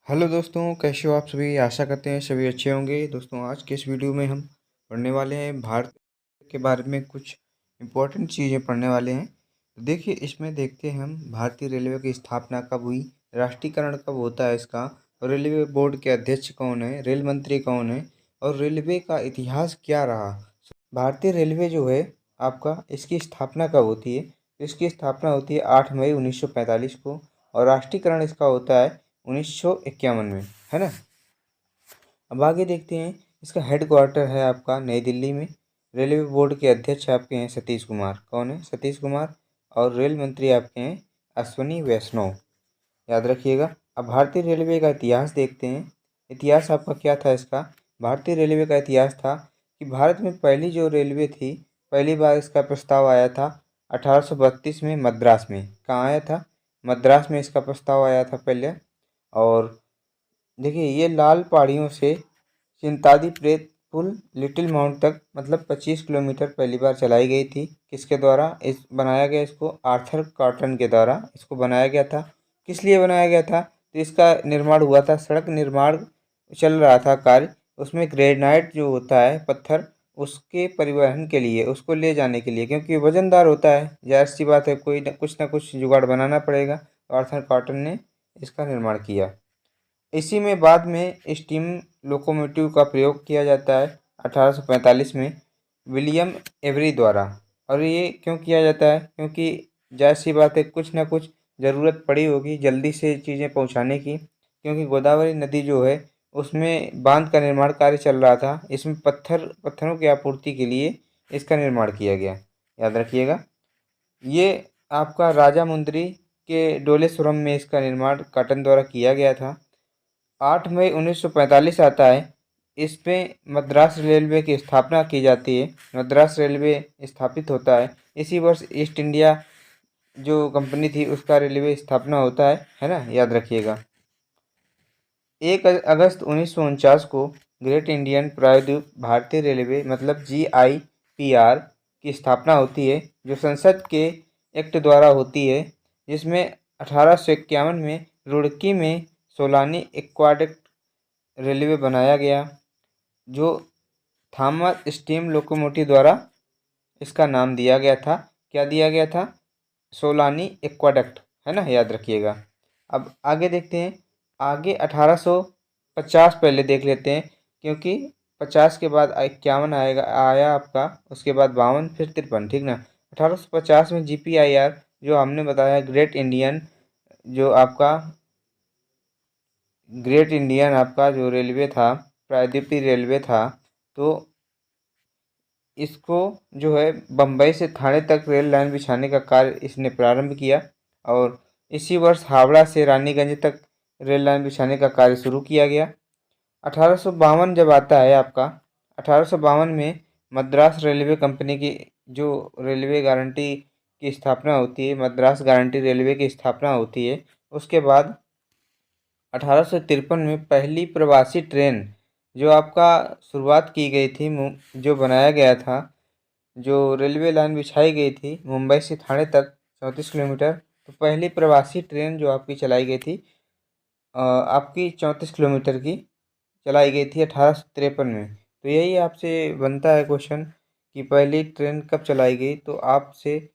Hello दोस्तों, कैसे हो आप सभी। आशा करते हैं सभी अच्छे होंगे। दोस्तों, आज के इस वीडियो में हम पढ़ने वाले हैं भारत के बारे में कुछ इम्पोर्टेंट चीज़ें पढ़ने वाले हैं। तो देखिए, इसमें देखते हैं हम भारतीय रेलवे की स्थापना कब हुई, राष्ट्रीयकरण कब होता है इसका, और रेलवे बोर्ड के अध्यक्ष कौन है, रेल मंत्री कौन है, और रेलवे का इतिहास क्या रहा। भारतीय रेलवे जो है आपका, इसकी स्थापना कब होती है। तो इसकी स्थापना होती है 8 मई 1945 को, और राष्ट्रीयकरण इसका होता है 1951 में, है ना। अब आगे देखते हैं, इसका हेड क्वार्टर है आपका नई दिल्ली में। रेलवे बोर्ड के अध्यक्ष आपके हैं सतीश कुमार। कौन है? सतीश कुमार। और रेल मंत्री आपके हैं अश्विनी वैष्णव। याद रखिएगा। अब भारतीय रेलवे का इतिहास देखते हैं। इतिहास आपका क्या था इसका? भारतीय रेलवे का इतिहास था कि भारत में पहली जो रेलवे थी, पहली बार इसका प्रस्ताव आया था 1832 में मद्रास में। कहाँ आया था? मद्रास में इसका प्रस्ताव आया था पहले। और देखिए, ये लाल पहाड़ियों से चिंतादी प्रेत पुल लिटिल माउंट तक, मतलब 25 किलोमीटर पहली बार चलाई गई थी। किसके द्वारा इस बनाया गया? इसको आर्थर कॉटन के द्वारा इसको बनाया गया था। किस लिए बनाया गया था? तो इसका निर्माण हुआ था, सड़क निर्माण चल रहा था कार्य। उसमें ग्रेनाइट जो होता है पत्थर, उसके परिवहन के लिए, उसको ले जाने के लिए, क्योंकि वजनदार होता है, जाहिर सी बात है, कोई ना कुछ जुगाड़ बनाना पड़ेगा। तो आर्थर कॉटन ने इसका निर्माण किया। इसी में बाद में स्टीम लोकोमोटिव का प्रयोग किया जाता है 1845 में विलियम एवरी द्वारा। और ये क्यों किया जाता है? क्योंकि जाहिर सी बात है, कुछ ना कुछ ज़रूरत पड़ी होगी जल्दी से चीज़ें पहुंचाने की, क्योंकि गोदावरी नदी जो है उसमें बांध का निर्माण कार्य चल रहा था। इसमें पत्थरों की आपूर्ति के लिए इसका निर्माण किया गया। याद रखिएगा। ये आपका राजा मुंदरी के डोलेश्वरम में इसका निर्माण कॉटन द्वारा किया गया था। 8 मई 1945 आता है, इस पे मद्रास रेलवे की स्थापना की जाती है। मद्रास रेलवे स्थापित होता है। इसी वर्ष ईस्ट इंडिया जो कंपनी थी उसका रेलवे स्थापना होता है ना। याद रखिएगा। 1 अगस्त 1949 को ग्रेट इंडियन प्रायद्वीप भारतीय रेलवे, मतलब GIPR की स्थापना होती है, जो संसद के एक्ट द्वारा होती है, जिसमें 1851 में रुड़की में सोलानी एक्वाडक्ट रेलवे बनाया गया, जो थॉमस स्टीम लोकोमोटिव द्वारा इसका नाम दिया गया था। क्या दिया गया था? सोलानी एक्वाडक्ट, है ना। याद रखिएगा। अब आगे देखते हैं। आगे 1850 पहले देख लेते हैं, क्योंकि 50 के बाद 51 आया आपका, उसके बाद 52, फिर 53, ठीक ना। 1850 में GPIR जो हमने बताया, ग्रेट इंडियन आपका जो रेलवे था, प्रायद्वीपीय रेलवे था, तो इसको जो है बम्बई से ठाणे तक रेल लाइन बिछाने का कार्य इसने प्रारंभ किया। और इसी वर्ष हावड़ा से रानीगंज तक रेल लाइन बिछाने का कार्य शुरू किया गया। 1852 जब आता है आपका, 1852 में मद्रास रेलवे कंपनी की जो रेलवे गारंटी की स्थापना होती है, मद्रास गारंटी रेलवे की स्थापना होती है। उसके बाद 1853 में पहली प्रवासी ट्रेन जो आपका शुरुआत की गई थी, जो बनाया गया था, जो रेलवे लाइन बिछाई गई थी मुंबई से ठाणे तक 34 किलोमीटर, तो पहली प्रवासी ट्रेन जो आपकी चलाई गई थी, आपकी 34 किलोमीटर की चलाई गई थी 1853 में। तो यही आपसे बनता है क्वेश्चन कि पहली ट्रेन कब चलाई गई, तो आपसे